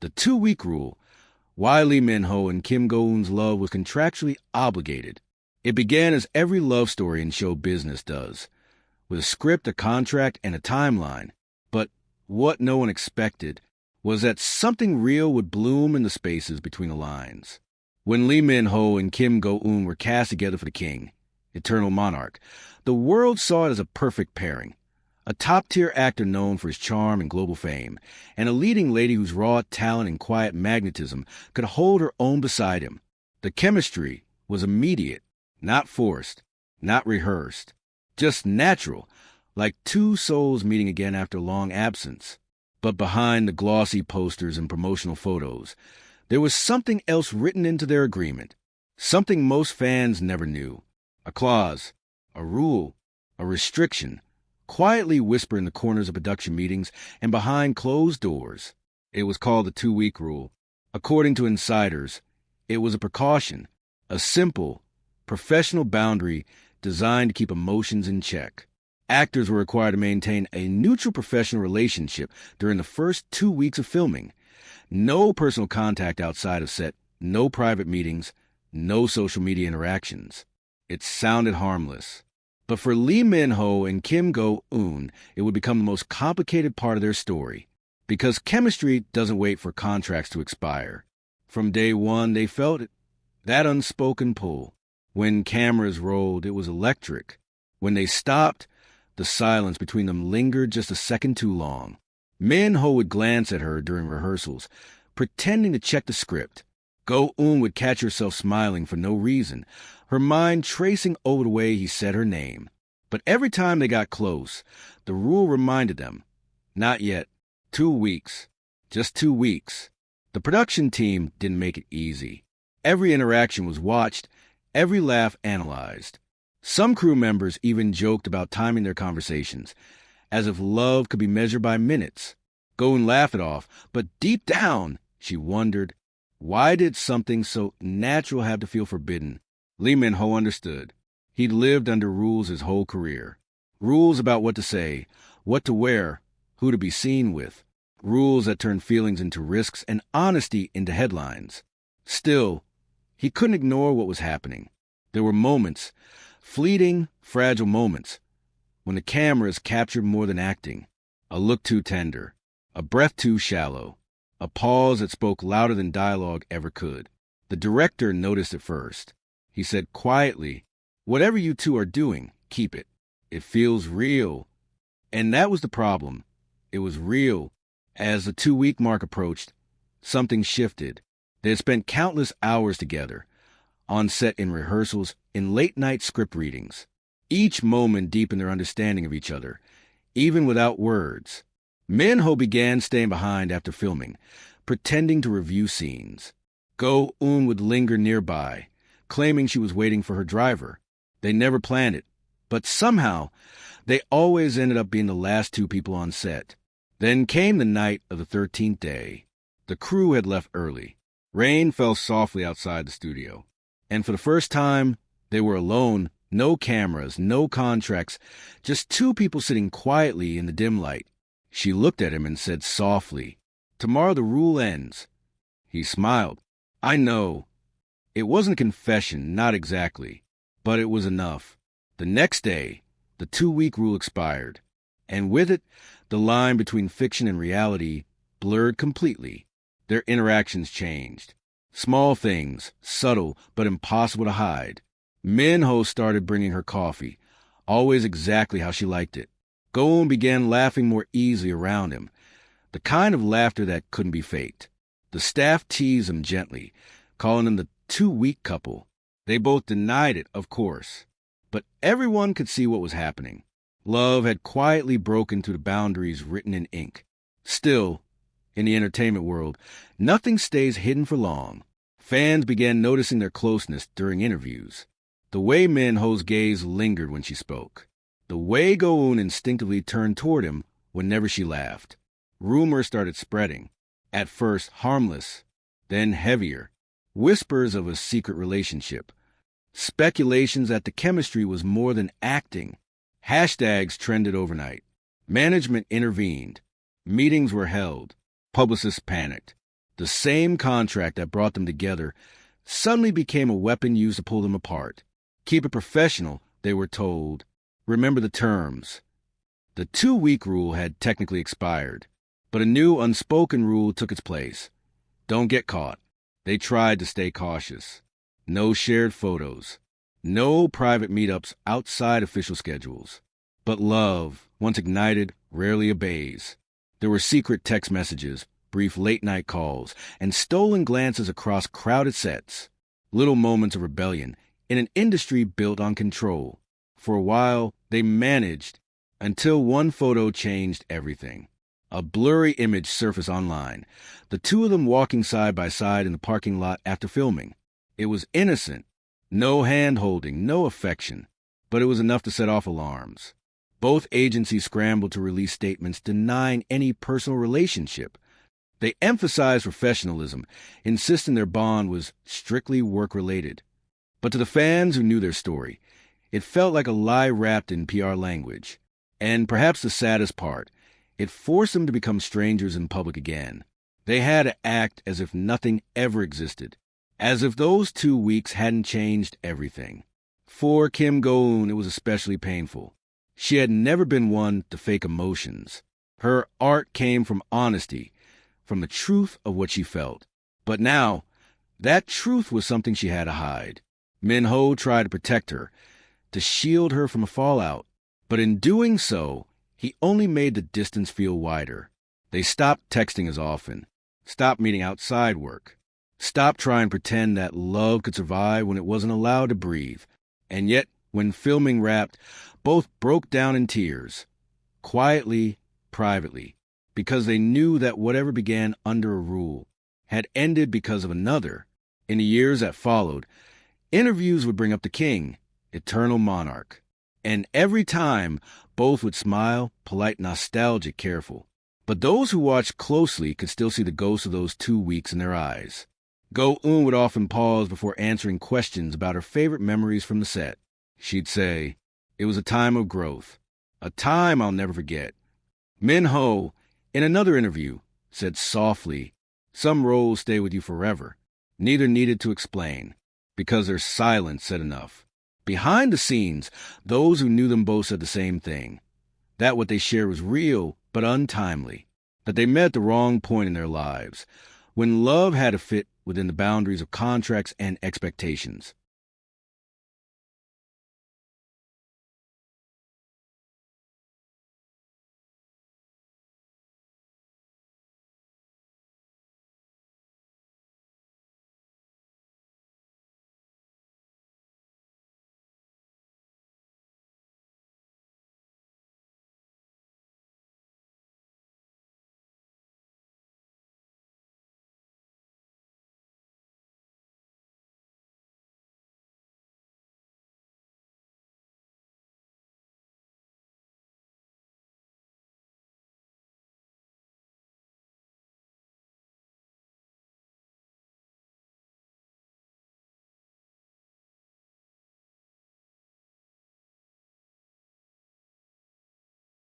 The 2-week rule. Why Lee Min-ho and Kim Go-eun's love was contractually obligated. It began as every love story in show business does, with a script, a contract, and a timeline. But what no one expected was that something real would bloom in the spaces between the lines. When Lee Min-ho and Kim Go-eun were cast together for The King, Eternal Monarch, the world saw it as a perfect pairing. A top-tier actor known for his charm and global fame, and a leading lady whose raw talent and quiet magnetism could hold her own beside him. The chemistry was immediate, not forced, not rehearsed, just natural, like two souls meeting again after a long absence. But behind the glossy posters and promotional photos, there was something else written into their agreement, something most fans never knew. A clause, a rule, a restriction, quietly whispered in the corners of production meetings and behind closed doors. It was called the 2-week rule. According to insiders, it was a precaution, a simple, professional boundary designed to keep emotions in check. Actors were required to maintain a neutral professional relationship during the first 2 weeks of filming. No personal contact outside of set, no private meetings, no social media interactions. It sounded harmless. But for Lee Min-ho and Kim Go-eun, it would become the most complicated part of their story. Because chemistry doesn't wait for contracts to expire. From day one, they felt it. That unspoken pull. When cameras rolled, it was electric. When they stopped, the silence between them lingered just a second too long. Min-ho would glance at her during rehearsals, pretending to check the script. Go-eun would catch herself smiling for no reason, her mind tracing over the way he said her name. But every time they got close, the rule reminded them, not yet, 2 weeks, just 2 weeks. The production team didn't make it easy. Every interaction was watched, every laugh analyzed. Some crew members even joked about timing their conversations, as if love could be measured by minutes. Go-eun laughed it off, but deep down, she wondered, why did something so natural have to feel forbidden? Lee Min-ho understood. He'd lived under rules his whole career. Rules about what to say, what to wear, who to be seen with. Rules that turned feelings into risks and honesty into headlines. Still, he couldn't ignore what was happening. There were moments, fleeting, fragile moments, when the cameras captured more than acting. A look too tender, a breath too shallow, a pause that spoke louder than dialogue ever could. The director noticed it first. He said quietly, "Whatever you two are doing, keep it. It feels real." And that was the problem. It was real. As the 2-week mark approached, something shifted. They had spent countless hours together, on set, in rehearsals, in late-night script readings. Each moment deepened their understanding of each other, even without words. Min-ho began staying behind after filming, pretending to review scenes. Go-eun would linger nearby, claiming she was waiting for her driver. They never planned it, but somehow, they always ended up being the last 2 people on set. Then came the night of the 13th day. The crew had left early. Rain fell softly outside the studio. And for the first time, they were alone, no cameras, no contracts, just 2 people sitting quietly in the dim light. She looked at him and said softly, "Tomorrow the rule ends." He smiled. "I know." It wasn't a confession, not exactly, but it was enough. The next day, the 2-week rule expired, and with it, the line between fiction and reality blurred completely. Their interactions changed. Small things, subtle but impossible to hide. Min-ho started bringing her coffee, always exactly how she liked it. Go-eun began laughing more easily around him, the kind of laughter that couldn't be faked. The staff teased him gently, calling him the 2-week couple. They both denied it, of course, but everyone could see what was happening. Love had quietly broken through the boundaries written in ink. Still, in the entertainment world, nothing stays hidden for long. Fans began noticing their closeness during interviews. The way Min-ho's gaze lingered when she spoke. The way Go-eun instinctively turned toward him whenever she laughed. Rumors started spreading. At first harmless, then heavier. Whispers of a secret relationship. Speculations that the chemistry was more than acting. Hashtags trended overnight. Management intervened. Meetings were held. Publicists panicked. The same contract that brought them together suddenly became a weapon used to pull them apart. Keep it professional, they were told. Remember the terms. The 2-week rule had technically expired, but a new unspoken rule took its place. Don't get caught. They tried to stay cautious. No shared photos. No private meetups outside official schedules. But love, once ignited, rarely obeys. There were secret text messages, brief late-night calls, and stolen glances across crowded sets. Little moments of rebellion in an industry built on control. For a while, they managed, until one photo changed everything. A blurry image surfaced online, the two of them walking side by side in the parking lot after filming. It was innocent, no hand-holding, no affection, but it was enough to set off alarms. Both agencies scrambled to release statements denying any personal relationship. They emphasized professionalism, insisting their bond was strictly work-related. But to the fans who knew their story, it felt like a lie wrapped in PR language. And perhaps the saddest part, it forced them to become strangers in public again. They had to act as if nothing ever existed, as if those 2 weeks hadn't changed everything. For Kim Go-eun, it was especially painful. She had never been one to fake emotions. Her art came from honesty, from the truth of what she felt. But now, that truth was something she had to hide. Min-ho tried to protect her, to shield her from a fallout. But in doing so, he only made the distance feel wider. They stopped texting as often, stopped meeting outside work, stopped trying to pretend that love could survive when it wasn't allowed to breathe. And yet, when filming wrapped, both broke down in tears, quietly, privately, because they knew that whatever began under a rule had ended because of another. In the years that followed, interviews would bring up the king, eternal monarch. And every time, both would smile, polite, nostalgic, careful. But those who watched closely could still see the ghost of those 2 weeks in their eyes. Go-eun would often pause before answering questions about her favorite memories from the set. She'd say, "It was a time of growth, a time I'll never forget." Min-ho, in another interview, said softly, "Some roles stay with you forever." Neither needed to explain, because their silence said enough. Behind the scenes, those who knew them both said the same thing, that what they shared was real but untimely, that they met at the wrong point in their lives, when love had to fit within the boundaries of contracts and expectations.